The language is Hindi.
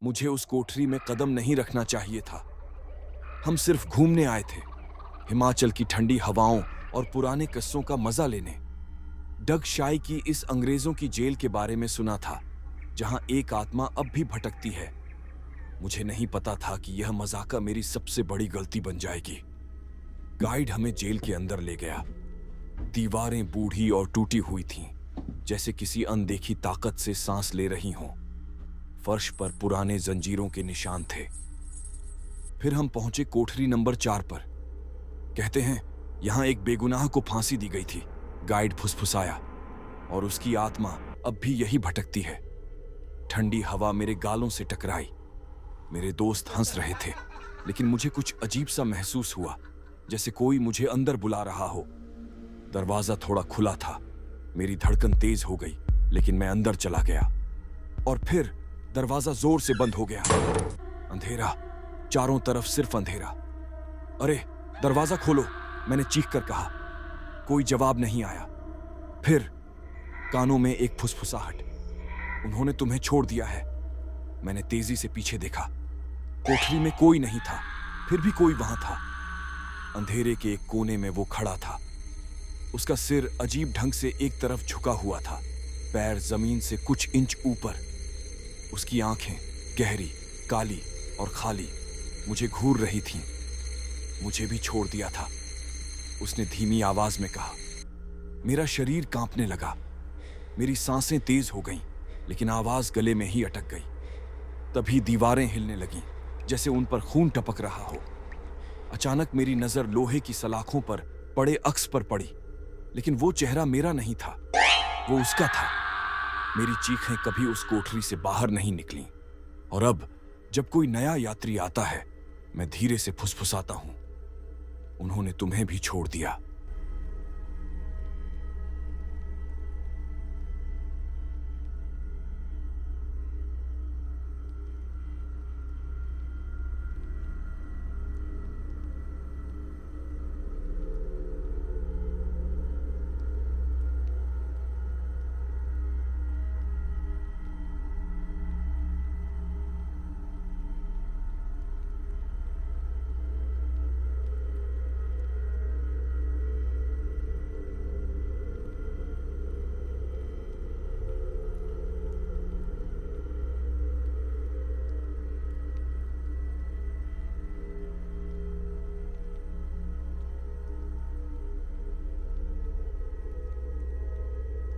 मुझे उस कोठरी में कदम नहीं रखना चाहिए था। हम सिर्फ घूमने आए थे, हिमाचल की ठंडी हवाओं और पुराने किस्सों का मजा लेने। डग शाई की इस अंग्रेजों की जेल के बारे में सुना था, जहां एक आत्मा अब भी भटकती है। मुझे नहीं पता था कि यह मजाका मेरी सबसे बड़ी गलती बन जाएगी। गाइड हमें जेल के अंदर ले गया। दीवारें बूढ़ी और टूटी हुई थीं, जैसे किसी अनदेखी ताकत से सांस ले रही हों। फर्श पर पुराने जंजीरों के निशान थे। फिर हम पहुंचे कोठरी नंबर 4 पर। कहते हैं यहां एक बेगुनाह को फांसी दी गई थी, गाइड फुसफुसाया, और उसकी आत्मा अब भी यही भटकती है। ठंडी हवा मेरे गालों से टकराई। मेरे दोस्त हंस रहे थे, लेकिन मुझे कुछ अजीब सा महसूस हुआ, जैसे कोई मुझे अंदर बुला रहा हो। दरवाजा थोड़ा खुला था। मेरी धड़कन तेज हो गई, लेकिन मैं अंदर चला गया। और फिर दरवाजा जोर से बंद हो गया। अंधेरा, चारों तरफ सिर्फ अंधेरा। अरे दरवाजा खोलो, मैंने चीख कर कहा। कोई जवाब नहीं आया। फिर कानों में एक फुसफुसाहट, उन्होंने तुम्हें छोड़ दिया है। मैंने तेजी से पीछे देखा। कोठरी में कोई नहीं था, फिर भी कोई वहां था। अंधेरे के एक कोने में वो खड़ा था। उसका सिर अजीब ढंग से एक तरफ झुका हुआ था, पैर जमीन से कुछ इंच ऊपर। उसकी आंखें गहरी, काली और खाली मुझे घूर रही थीं। मुझे भी छोड़ दिया था, उसने धीमी आवाज में कहा। मेरा शरीर कांपने लगा। मेरी सांसें तेज हो गईं, लेकिन आवाज गले में ही अटक गई। तभी दीवारें हिलने लगीं, जैसे उन पर खून टपक रहा हो। अचानक मेरी नजर लोहे की सलाखों पर पड़े अक्स पर पड़ी, लेकिन वो चेहरा मेरा नहीं था, वो उसका था। मेरी चीखें कभी उस कोठरी से बाहर नहीं निकलीं। और अब जब कोई नया यात्री आता है, मैं धीरे से फुसफुसाता हूं, उन्होंने तुम्हें भी छोड़ दिया।